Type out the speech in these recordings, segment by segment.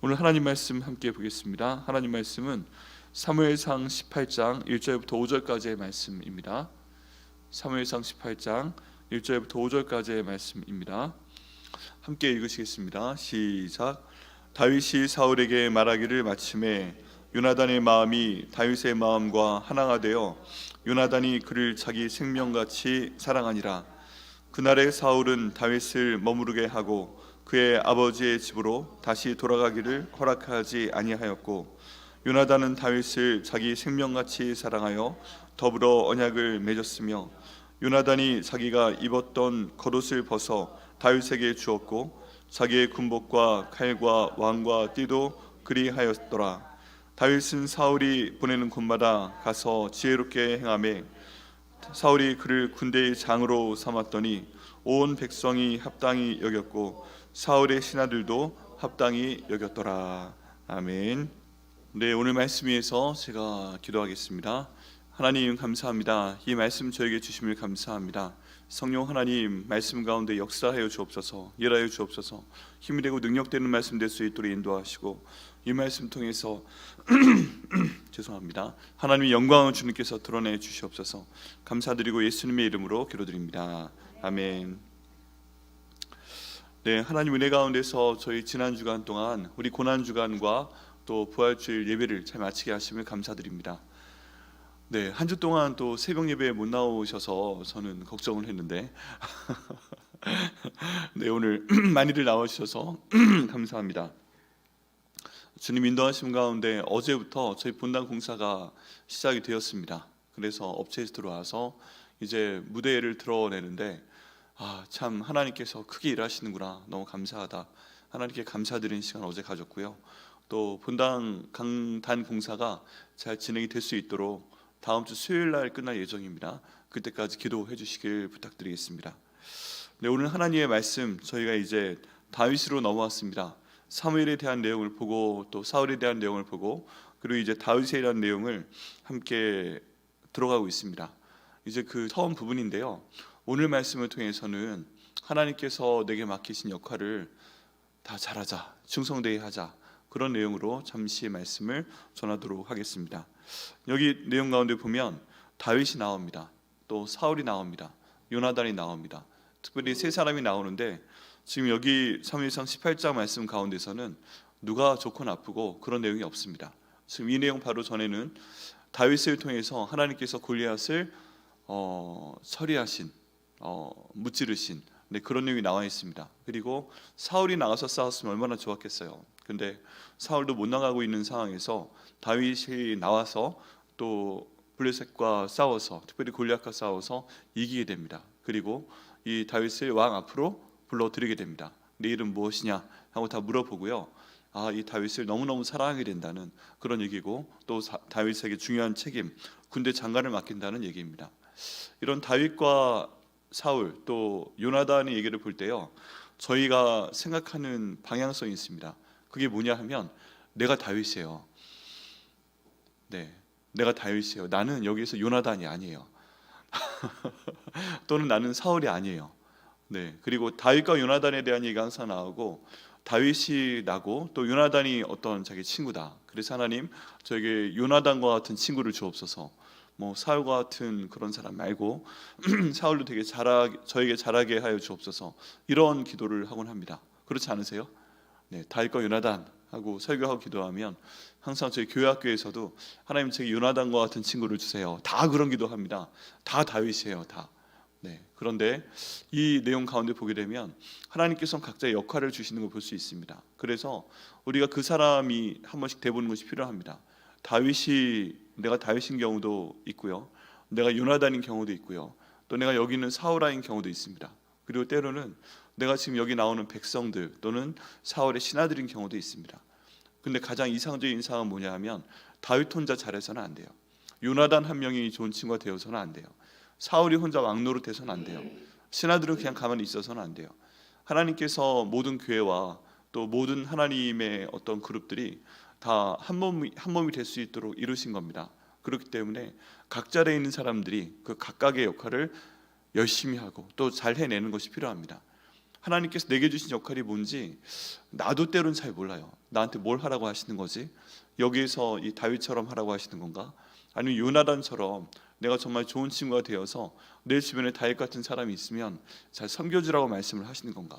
오늘 하나님 말씀 함께 보겠습니다. 하나님 말씀은 사무엘상 18장 1절부터 5절까지의 말씀입니다. 사무엘상 18장 1절부터 5절까지의 말씀입니다. 함께 읽으시겠습니다. 시작. 다윗이 사울에게 말하기를 마침에 요나단의 마음이 다윗의 마음과 하나가 되어 요나단이 그를 자기 생명같이 사랑하니라. 그날에 사울은 다윗을 머무르게 하고 그의 아버지의 집으로 다시 돌아가기를 허락하지 아니하였고, 요나단은 다윗을 자기 생명같이 사랑하여 더불어 언약을 맺었으며, 요나단이 자기가 입었던 겉옷을 벗어 다윗에게 주었고 자기의 군복과 칼과 왕과 띠도 그리하였더라. 다윗은 사울이 보내는 곳마다 가서 지혜롭게 행하매 사울이 그를 군대의 장으로 삼았더니 온 백성이 합당히 여겼고 사울의 신하들도 합당히 여겼더라. 아멘. 네, 오늘 말씀 위에서 제가 기도하겠습니다. 하나님 감사합니다. 이 말씀 저에게 주심을 감사합니다. 성령 하나님, 말씀 가운데 역사하여 주옵소서, 일하여 주옵소서. 힘이 되고 능력되는 말씀 될 수 있도록 인도하시고, 이 말씀 통해서 죄송합니다. 하나님의 영광을 주님께서 드러내 주시옵소서. 감사드리고 예수님의 이름으로 기도드립니다. 아멘. 네, 하나님 은혜 가운데서 저희 지난 주간 동안 우리 고난 주간과 또 부활주일 예배를 잘 마치게 하심을 감사드립니다. 네, 한 주 동안 또 새벽 예배에 못 나오셔서 저는 걱정을 했는데 네, 오늘 많이들 나와주셔서 감사합니다. 주님 인도하심 가운데 어제부터 저희 본당 공사가 시작이 되었습니다. 그래서 업체에서 들어와서 이제 무대를 드러내는데 참 하나님께서 크게 일하시는구나, 너무 감사하다, 하나님께 감사드리는 시간 어제 가졌고요. 또 본당 강단 공사가 잘 진행이 될 수 있도록 다음 주 수요일 날 끝날 예정입니다. 그때까지 기도해 주시길 부탁드리겠습니다. 네, 오늘 하나님의 말씀 저희가 이제 다윗으로 넘어왔습니다. 사무엘에 대한 내용을 보고 또 사울에 대한 내용을 보고 그리고 이제 다윗에 대한 내용을 함께 들어가고 있습니다. 이제 그 처음 부분인데요. 오늘 말씀을 통해서는 하나님께서 내게 맡기신 역할을 다 잘하자, 충성되게 하자, 그런 내용으로 잠시 말씀을 전하도록 하겠습니다. 여기 내용 가운데 보면 다윗이 나옵니다. 또 사울이 나옵니다. 요나단이 나옵니다. 특별히 세 사람이 나오는데 지금 여기 사무엘상 18장 말씀 가운데서는 누가 좋고 나쁘고 그런 내용이 없습니다. 지금 이 내용 바로 전에는 다윗을 통해서 하나님께서 골리앗을 처리하신, 무찌르신, 네, 그런 내용이 나와 있습니다. 그리고 사울이 나가서 싸웠으면 얼마나 좋았겠어요. 근데 사울도 못 나가고 있는 상황에서 다윗이 나와서 또 블레셋과 싸워서, 특별히 골리앗과 싸워서 이기게 됩니다. 그리고 이 다윗을 왕 앞으로 불러들이게 됩니다. 네 이름 무엇이냐 하고 다 물어보고요. 이 다윗을 너무너무 사랑하게 된다는 그런 얘기고, 또 다윗에게 중요한 책임, 군대 장관을 맡긴다는 얘기입니다. 이런 다윗과 사울 또 요나단의 얘기를 볼 때요, 저희가 생각하는 방향성이 있습니다. 그게 뭐냐 하면 내가 다윗이에요. 네, 내가 다윗이에요. 나는 여기서 요나단이 아니에요. 또는 나는 사울이 아니에요. 네, 그리고 다윗과 요나단에 대한 얘기가 항상 나오고, 다윗이 나고 또 요나단이 어떤 자기 친구다. 그래서 하나님 저에게 요나단과 같은 친구를 주옵소서. 사울과 같은 그런 사람 말고 사울도 되게 저에게 잘하게 하여 주옵소서. 이런 기도를 하곤 합니다. 그렇지 않으세요? 네, 다윗과 요나단 하고 설교하고 기도하면 항상 저희 교회 학교에서도 하나님 제게 요나단과 같은 친구를 주세요. 다 그런 기도합니다. 다 다윗이에요, 다. 네, 그런데 이 내용 가운데 보게 되면 하나님께서는 각자의 역할을 주시는 걸 볼 수 있습니다. 그래서 우리가 그 사람이 한 번씩 돼보는 것이 필요합니다. 내가 다윗인 경우도 있고요, 내가 요나단인 경우도 있고요, 또 내가 여기 있는 사울아인 경우도 있습니다. 그리고 때로는 내가 지금 여기 나오는 백성들 또는 사울의 신하들인 경우도 있습니다. 근데 가장 이상적인 사항은 뭐냐 하면 다윗 혼자 잘해서는 안 돼요. 요나단 한 명이 좋은 친구가 되어서는 안 돼요. 사울이 혼자 왕노릇 해서는 안 돼요. 신하들은 그냥 가만히 있어서는 안 돼요. 하나님께서 모든 교회와 또 모든 하나님의 어떤 그룹들이 다 한 몸이 될 수 있도록 이루신 겁니다. 그렇기 때문에 각자에 있는 사람들이 그 각각의 역할을 열심히 하고 또 잘 해내는 것이 필요합니다. 하나님께서 내게 주신 역할이 뭔지 나도 때로는 잘 몰라요. 나한테 뭘 하라고 하시는 거지? 여기에서 이 다윗처럼 하라고 하시는 건가? 아니면 요나단처럼 내가 정말 좋은 친구가 되어서 내 주변에 다윗 같은 사람이 있으면 잘 섬겨주라고 말씀을 하시는 건가?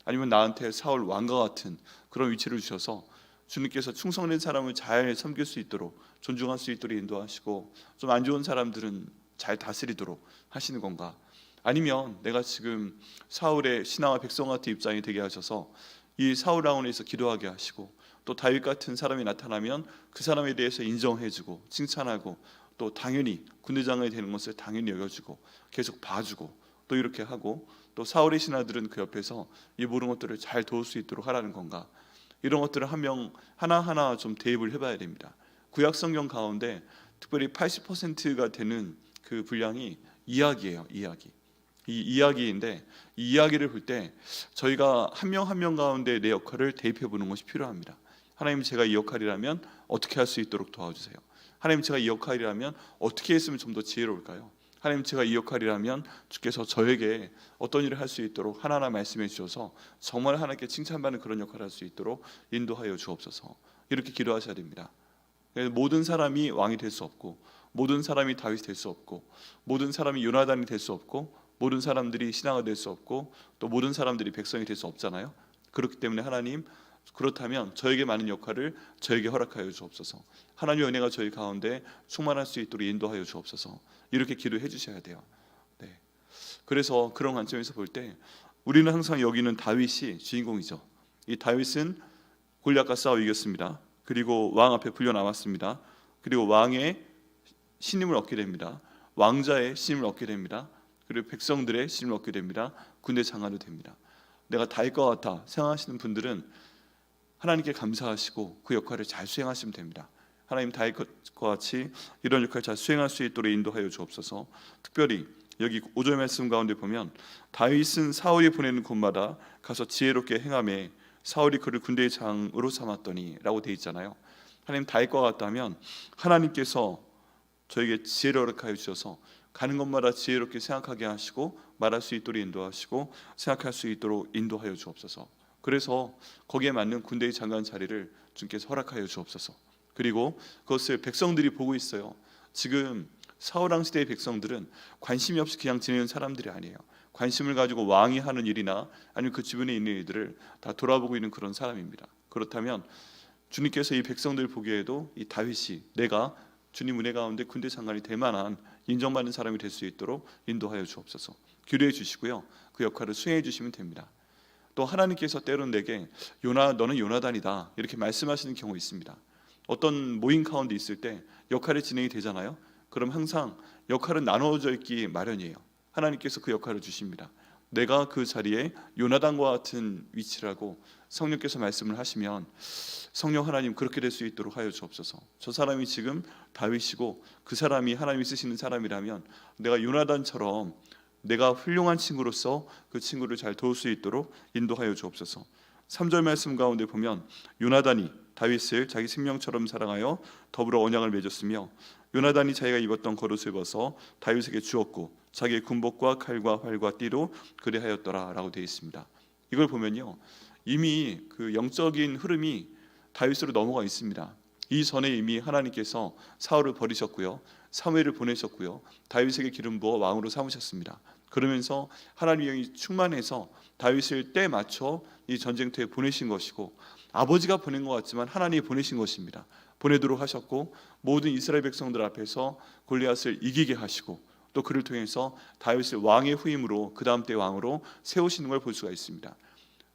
아니면 나한테 사울 왕과 같은 그런 위치를 주셔서 주님께서 충성된 사람을 잘 섬길 수 있도록, 존중할 수 있도록 인도하시고 좀 안 좋은 사람들은 잘 다스리도록 하시는 건가? 아니면 내가 지금 사울의 신하와 백성 같은 입장이 되게 하셔서 이 사울 왕원에서 기도하게 하시고, 또 다윗 같은 사람이 나타나면 그 사람에 대해서 인정해주고 칭찬하고, 또 당연히 군대장이 되는 것을 당연히 여겨주고 계속 봐주고, 또 이렇게 하고, 또 사울의 신하들은 그 옆에서 이 모든 것들을 잘 도울 수 있도록 하라는 건가? 이런 것들을 한 명 하나하나 좀 대입을 해봐야 됩니다. 구약 성경 가운데 특별히 80%가 되는 그 분량이 이야기예요. 이야기. 이 이야기인데, 이 이야기를 볼 때 저희가 한 명 한 명 가운데 내 역할을 대입해 보는 것이 필요합니다. 하나님, 제가 이 역할이라면 어떻게 할 수 있도록 도와주세요. 하나님, 제가 이 역할이라면 어떻게 했으면 좀 더 지혜로울까요? 하나님, 제가 이 역할이라면 주께서 저에게 어떤 일을 할 수 있도록 하나하나 말씀해 주셔서 정말 하나님께 칭찬받는 그런 역할을 할 수 있도록 인도하여 주옵소서. 이렇게 기도하셔야 됩니다. 모든 사람이 왕이 될 수 없고, 모든 사람이 다윗이 될 수 없고, 모든 사람이 요나단이 될 수 없고, 모든 사람들이 신하가 될 수 없고, 또 모든 사람들이 백성이 될 수 없잖아요. 그렇기 때문에 하나님, 그렇다면 저에게 많은 역할을 저에게 허락하여 주옵소서. 하나님의 은혜가 저희 가운데 충만할 수 있도록 인도하여 주옵소서. 이렇게 기도해 주셔야 돼요. 네. 그래서 그런 관점에서 볼 때 우리는 항상 여기는 다윗이 주인공이죠. 이 다윗은 골리앗과 싸워 이겼습니다. 그리고 왕 앞에 불려 나왔습니다. 그리고 왕의 신임을 얻게 됩니다. 왕자의 신임을 얻게 됩니다. 그리고 백성들의 신임을 얻게 됩니다. 군대 장관도 됩니다. 내가 다윗과 같다 생각하시는 분들은 하나님께 감사하시고 그 역할을 잘 수행하시면 됩니다. 하나님, 다윗과 같이 이런 역할을 잘 수행할 수 있도록 인도하여 주옵소서. 특별히 여기 5절 말씀 가운데 보면 다윗은 사울이 보내는 곳마다 가서 지혜롭게 행하매 사울이 그를 군대의 장으로 삼았더니 라고 되어 있잖아요. 하나님, 다윗과 같다면 하나님께서 저에게 지혜를 허락하여 주셔서 가는 곳마다 지혜롭게 생각하게 하시고 말할 수 있도록 인도하시고 생각할 수 있도록 인도하여 주옵소서. 그래서 거기에 맞는 군대의 장관 자리를 주께서 허락하여 주옵소서. 그리고 그것을 백성들이 보고 있어요. 지금 사울왕 시대의 백성들은 관심이 없이 그냥 지내는 사람들이 아니에요. 관심을 가지고 왕이 하는 일이나 아니면 그 주변에 있는 일들을 다 돌아보고 있는 그런 사람입니다. 그렇다면 주님께서 이 백성들 보기에도 이 다윗이 내가 주님 은혜 가운데 군대 장관이 될 만한 인정받는 사람이 될 수 있도록 인도하여 주옵소서. 기도해 주시고요, 그 역할을 수행해 주시면 됩니다. 또 하나님께서 때로는 내게 너는 요나단이다 이렇게 말씀하시는 경우 있습니다. 어떤 모임 가운데 있을 때 역할이 진행이 되잖아요. 그럼 항상 역할은 나누어져 있기 마련이에요. 하나님께서 그 역할을 주십니다. 내가 그 자리에 요나단과 같은 위치라고 성령께서 말씀을 하시면 성령 하나님, 그렇게 될 수 있도록 하여 주옵소서. 저 사람이 지금 다윗이고 그 사람이 하나님이 쓰시는 사람이라면 내가 요나단처럼 내가 훌륭한 친구로서 그 친구를 잘 도울 수 있도록 인도하여 주옵소서. 3절 말씀 가운데 보면 요나단이 다윗을 자기 생명처럼 사랑하여 더불어 언약을 맺었으며 요나단이 자기가 입었던 겉옷을 벗어 다윗에게 주었고 자기의 군복과 칼과 활과 띠로 그리하였더라 라고 되어 있습니다. 이걸 보면요, 이미 그 영적인 흐름이 다윗으로 넘어가 있습니다. 이전에 이미 하나님께서 사울을 버리셨고요, 사무엘을 보내셨고요, 다윗에게 기름 부어 왕으로 삼으셨습니다. 그러면서 하나님의 영이 충만해서 다윗을 때 맞춰 이 전쟁터에 보내신 것이고, 아버지가 보낸 것 같지만 하나님이 보내신 것입니다. 보내도록 하셨고 모든 이스라엘 백성들 앞에서 골리앗을 이기게 하시고, 또 그를 통해서 다윗을 왕의 후임으로 그 다음 때 왕으로 세우시는 걸 볼 수가 있습니다.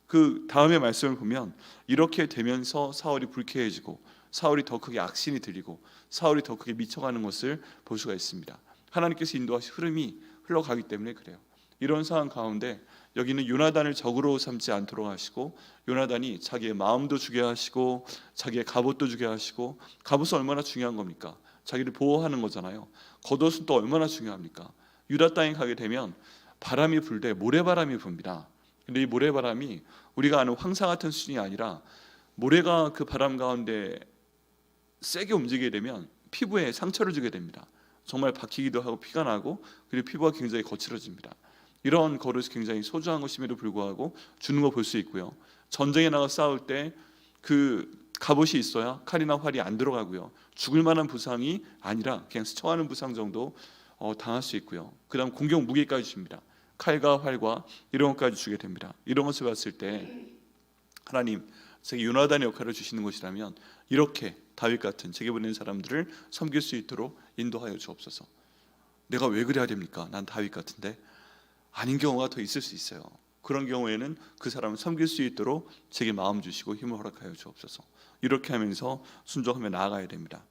그 다음의 말씀을 보면 이렇게 되면서 사울이 불쾌해지고 사울이 더 크게 악신이 들리고 사울이 더 크게 미쳐가는 것을 볼 수가 있습니다. 하나님께서 인도하신 흐름이 흘러가기 때문에 그래요. 이런 상황 가운데 여기는 요나단을 적으로 삼지 않도록 하시고, 요나단이 자기의 마음도 주게 하시고 자기의 갑옷도 주게 하시고, 갑옷은 얼마나 중요한 겁니까? 자기를 보호하는 거잖아요. 겉옷은 또 얼마나 중요합니까? 유다 땅에 가게 되면 바람이 불 때 모래바람이 붑니다. 근데 이 모래바람이 우리가 아는 황사 같은 수준이 아니라 모래가 그 바람 가운데 세게 움직이게 되면 피부에 상처를 주게 됩니다. 정말 박히기도 하고 피가 나고, 그리고 피부가 굉장히 거칠어집니다. 이런 거릇이 굉장히 소중한 것임에도 불구하고 주는 거 볼 수 있고요. 전쟁에 나가 싸울 때 그 갑옷이 있어야 칼이나 활이 안 들어가고요. 죽을 만한 부상이 아니라 그냥 스쳐가는 부상 정도 당할 수 있고요. 그 다음 공격 무기까지 줍니다. 칼과 활과 이런 것까지 주게 됩니다. 이런 것을 봤을 때 하나님 제게 요나단의 역할을 주시는 것이라면 이렇게 다윗 같은 제게 보낸 사람들을 섬길 수 있도록 인도하여 주옵소서. 내가 왜 그래야 됩니까? 난 다윗 같은데. 아닌 경우가 더 있을 수 있어요. 그런 경우에는 그 사람을 섬길 수 있도록 제게 마음 주시고 힘을 허락하여 주옵소서. 이렇게 하면서 순종하며 나아가야 됩니다.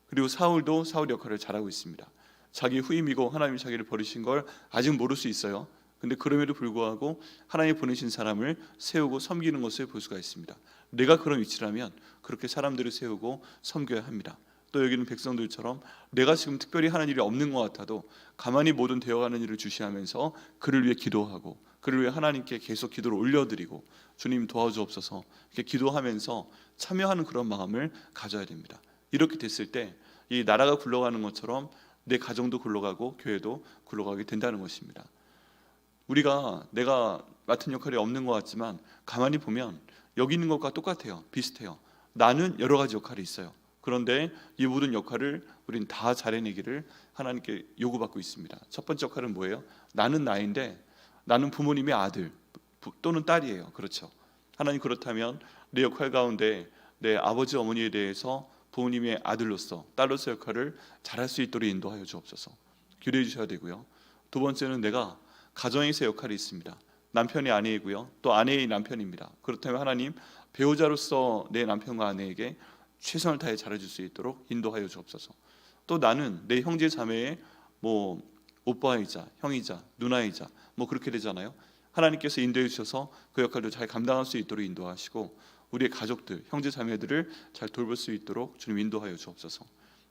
그리고 사울도 사울 역할을 잘하고 있습니다. 자기 후임이고 하나님이 자기를 버리신 걸 아직 모를 수 있어요. 근데 그럼에도 불구하고 하나님이 보내신 사람을 세우고 섬기는 것을 볼 수가 있습니다. 내가 그런 위치라면 그렇게 사람들을 세우고 섬겨야 합니다. 또 여기는 백성들처럼 내가 지금 특별히 하는 일이 없는 것 같아도 가만히 모든 되어가는 일을 주시하면서 그를 위해 기도하고 그를 위해 하나님께 계속 기도를 올려드리고 주님 도와주옵소서 이렇게 기도하면서 참여하는 그런 마음을 가져야 됩니다. 이렇게 됐을 때 이 나라가 굴러가는 것처럼 내 가정도 굴러가고 교회도 굴러가게 된다는 것입니다. 우리가 내가 맡은 역할이 없는 것 같지만 가만히 보면 여기 있는 것과 똑같아요. 비슷해요. 나는 여러 가지 역할이 있어요. 그런데 이 모든 역할을 우리는 다 잘해내기를 하나님께 요구받고 있습니다. 첫 번째 역할은 뭐예요? 나는 나인데 나는 부모님의 아들 또는 딸이에요. 그렇죠? 하나님 그렇다면 내 역할 가운데 내 아버지 어머니에 대해서 부모님의 아들로서 딸로서 역할을 잘할 수 있도록 인도하여 주옵소서. 기도해 주셔야 되고요. 두 번째는 내가 가정에서 역할이 있습니다. 남편이 아내이고요. 또 아내의 남편입니다. 그렇다면 하나님 배우자로서 내 남편과 아내에게 최선을 다해 잘해줄 수 있도록 인도하여 주옵소서. 또 나는 내 형제 자매의 오빠이자 형이자 누나이자 그렇게 되잖아요. 하나님께서 인도해 주셔서 그 역할도 잘 감당할 수 있도록 인도하시고 우리의 가족들, 형제 자매들을 잘 돌볼 수 있도록 주님 인도하여 주옵소서.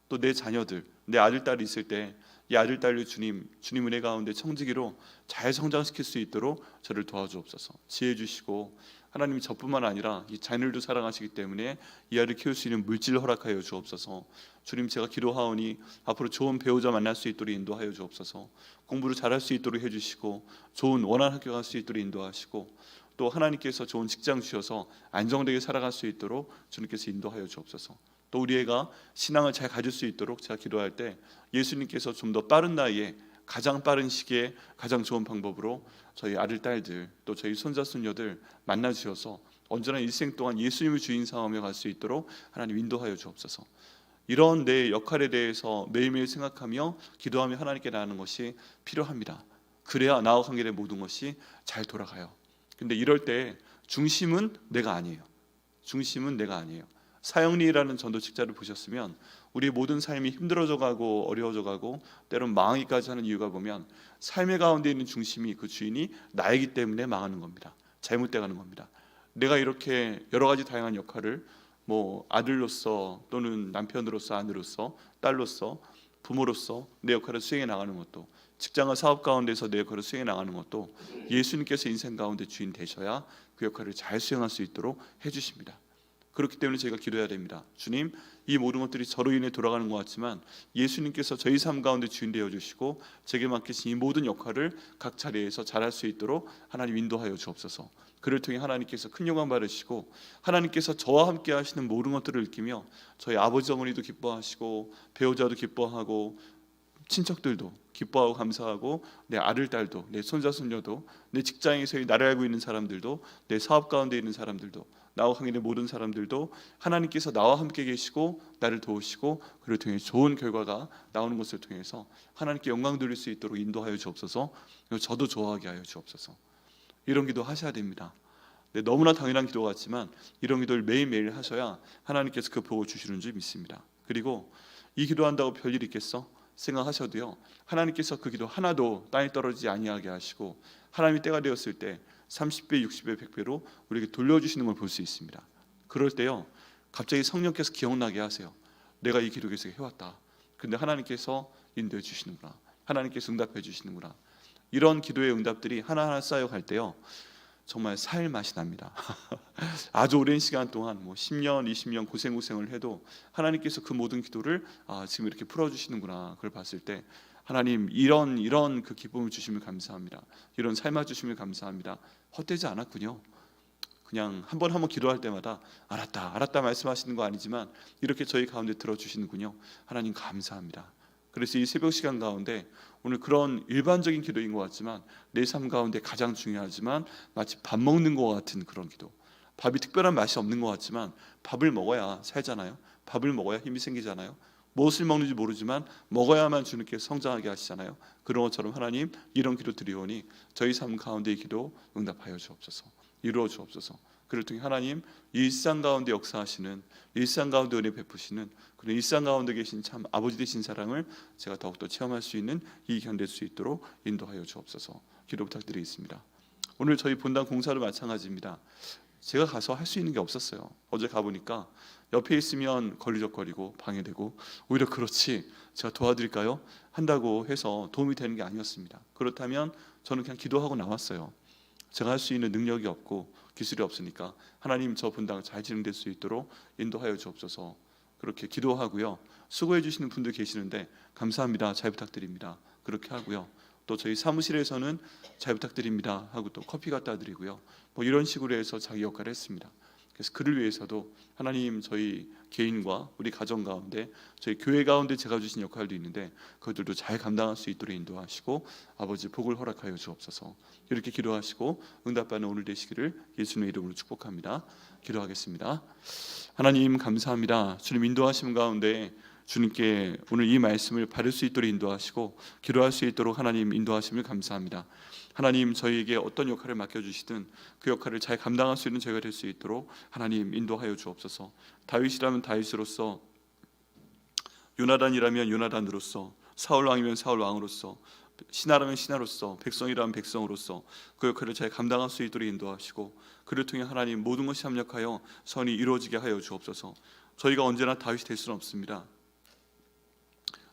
또 내 자녀들, 내 아들 딸이 있을 때 이 아들 딸을 주님 은혜 가운데 청지기로 잘 성장시킬 수 있도록 저를 도와주옵소서. 지혜 주시고 하나님이 저뿐만 아니라 이 자녀들도 사랑하시기 때문에 이 아이를 키울 수 있는 물질을 허락하여 주옵소서. 주님 제가 기도하오니 앞으로 좋은 배우자 만날 수 있도록 인도하여 주옵소서. 공부를 잘할 수 있도록 해주시고 좋은 원하는 학교 갈 수 있도록 인도하시고 또 하나님께서 좋은 직장 주셔서 안정되게 살아갈 수 있도록 주님께서 인도하여 주옵소서. 또 우리 애가 신앙을 잘 가질 수 있도록 제가 기도할 때 예수님께서 좀 더 빠른 나이에 가장 빠른 시기에 가장 좋은 방법으로 저희 아들 딸들 또 저희 손자 손녀들 만나 주셔서 언제나 일생 동안 예수님을 주인 삼으며 갈 수 있도록 하나님 인도하여 주옵소서. 이런 내 역할에 대해서 매일매일 생각하며 기도하며 하나님께 나아가는 것이 필요합니다. 그래야 나와 관계된 모든 것이 잘 돌아가요. 근데 이럴 때 중심은 내가 아니에요. 중심은 내가 아니에요. 사형리라는 전도직자를 보셨으면 우리 모든 삶이 힘들어져 가고 어려워져 가고 때론 망하기까지 하는 이유가 보면 삶의 가운데 있는 중심이 그 주인이 나이기 때문에 망하는 겁니다. 잘못돼 가는 겁니다. 내가 이렇게 여러 가지 다양한 역할을 아들로서 또는 남편으로서 아내로서 딸로서 부모로서 내 역할을 수행해 나가는 것도 직장과 사업 가운데서 내 역할을 수행해 나가는 것도 예수님께서 인생 가운데 주인 되셔야 그 역할을 잘 수행할 수 있도록 해주십니다. 그렇기 때문에 저희가 기도해야 됩니다. 주님, 이 모든 것들이 저로 인해 돌아가는 것 같지만 예수님께서 저희 삶 가운데 주인 되어 주시고 제게 맡기신 이 모든 역할을 각 자리에서 잘할 수 있도록 하나님 인도하여 주옵소서. 그를 통해 하나님께서 큰 영광 받으시고 하나님께서 저와 함께 하시는 모든 것들을 느끼며 저희 아버지 어머니도 기뻐하시고 배우자도 기뻐하고 친척들도 기뻐하고 감사하고 내 아들 딸도 내 손자 손녀도 내 직장에서 나를 알고 있는 사람들도 내 사업 가운데 있는 사람들도 나와 관계된 모든 사람들도 하나님께서 나와 함께 계시고 나를 도우시고 그를 통해 좋은 결과가 나오는 것을 통해서 하나님께 영광 돌릴 수 있도록 인도하여 주옵소서. 저도 좋아하게 하여 주옵소서. 이런 기도 하셔야 됩니다. 너무나 당연한 기도 같지만 이런 기도를 매일매일 하셔야 하나님께서 그 복을 주시는 줄 믿습니다. 그리고 이 기도한다고 별일 있겠어? 생각하셔도요, 하나님께서 그 기도 하나도 땅에 떨어지지 아니하게 하시고 하나님이 때가 되었을 때 30배, 60배, 100배로 우리에게 돌려주시는 걸 볼 수 있습니다. 그럴 때요, 갑자기 성령께서 기억나게 하세요. 내가 이 기도 계속 해왔다. 근데 하나님께서 인도해 주시는구나. 하나님께서 응답해 주시는구나. 이런 기도의 응답들이 하나하나 쌓여갈 때요, 정말 살 맛이 납니다. 아주 오랜 시간 동안 10년, 20년 고생을 해도 하나님께서 그 모든 기도를 지금 이렇게 풀어주시는구나. 그걸 봤을 때 하나님 이런 그 기쁨을 주시면 감사합니다. 이런 삶을 주시면 감사합니다. 헛되지 않았군요. 그냥 한 번 기도할 때마다 알았다 말씀하시는 거 아니지만 이렇게 저희 가운데 들어주시는군요. 하나님 감사합니다. 그래서 이 새벽 시간 가운데 오늘 그런 일반적인 기도인 것 같지만 내 삶 가운데 가장 중요하지만 마치 밥 먹는 것 같은 그런 기도. 밥이 특별한 맛이 없는 것 같지만 밥을 먹어야 살잖아요. 밥을 먹어야 힘이 생기잖아요. 무엇을 먹는지 모르지만 먹어야만 주님께서 성장하게 하시잖아요. 그런 것처럼 하나님 이런 기도 드리오니 저희 삶 가운데의 기도 응답하여 주옵소서. 이루어 주옵소서. 그를 통해 하나님 일상 가운데 역사하시는, 일상 가운데 은혜 베푸시는 그런 일상 가운데 계신 참 아버지 되신 사랑을 제가 더욱더 체험할 수 있는 이 기간 될 수 있도록 인도하여 주옵소서. 기도 부탁드리겠습니다. 오늘 저희 본당 공사도 마찬가지입니다. 제가 가서 할 수 있는 게 없었어요. 어제 가보니까 옆에 있으면 걸리적거리고 방해되고 오히려 그렇지 제가 도와드릴까요? 한다고 해서 도움이 되는 게 아니었습니다. 그렇다면 저는 그냥 기도하고 나왔어요. 제가 할 수 있는 능력이 없고 기술이 없으니까 하나님 저 분당 잘 진행될 수 있도록 인도하여 주옵소서. 그렇게 기도하고요. 수고해 주시는 분들 계시는데 감사합니다. 잘 부탁드립니다. 그렇게 하고요. 또 저희 사무실에서는 잘 부탁드립니다 하고 또 커피 갖다 드리고요. 뭐 이런 식으로 해서 자기 역할을 했습니다. 그래서 그를 위해서도 하나님 저희 개인과 우리 가정 가운데 저희 교회 가운데 제가 주신 역할도 있는데 그들도 잘 감당할 수 있도록 인도하시고 아버지 복을 허락하여 주옵소서. 이렇게 기도하시고 응답받는 오늘 되시기를 예수님의 이름으로 축복합니다. 기도하겠습니다. 하나님 감사합니다. 주님 인도하심 가운데 주님께 오늘 이 말씀을 받을 수 있도록 인도하시고 기도할 수 있도록 하나님 인도하심을 감사합니다. 하나님 저희에게 어떤 역할을 맡겨주시든 그 역할을 잘 감당할 수 있는 저희가 될 수 있도록 하나님 인도하여 주옵소서. 다윗이라면 다윗으로서, 요나단이라면 요나단으로서, 사울왕이면 사울왕으로서, 신하라면 신하로서, 백성이라면 백성으로서 그 역할을 잘 감당할 수 있도록 인도하시고 그를 통해 하나님 모든 것이 합력하여 선이 이루어지게 하여 주옵소서. 저희가 언제나 다윗이 될 수는 없습니다.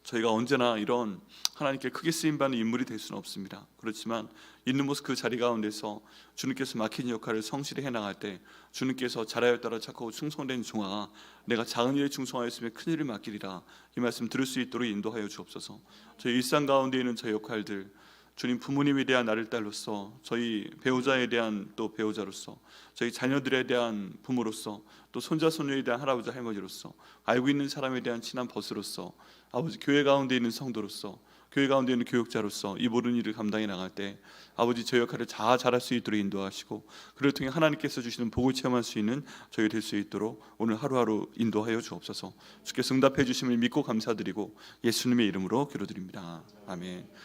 저희가 언제나 이런 하나님께 크게 쓰임받는 인물이 될 수는 없습니다. 그렇지만 있는 모습 그 자리 가운데서 주님께서 맡긴 역할을 성실히 해나갈 때 주님께서 잘하였다라 착하고 충성된 종아 내가 작은 일에 충성하였으면 큰 일을 맡기리라 이 말씀 들을 수 있도록 인도하여 주옵소서. 저희 일상 가운데 있는 저희 역할들 주님 부모님에 대한 아들 딸로서 저희 배우자에 대한 또 배우자로서 저희 자녀들에 대한 부모로서 또 손자 손녀에 대한 할아버지 할머니로서 알고 있는 사람에 대한 친한 버스로서 아버지 교회 가운데 있는 성도로서 교회 가운데 있는 교육자로서 이 모든 일을 감당해 나갈 때 아버지 저 역할을 다 잘할 수 있도록 인도하시고 그를 통해 하나님께서 주시는 복을 체험할 수 있는 저희 될 수 있도록 오늘 하루하루 인도하여 주옵소서. 주께서 응답해 주심을 믿고 감사드리고 예수님의 이름으로 기도드립니다. 아멘.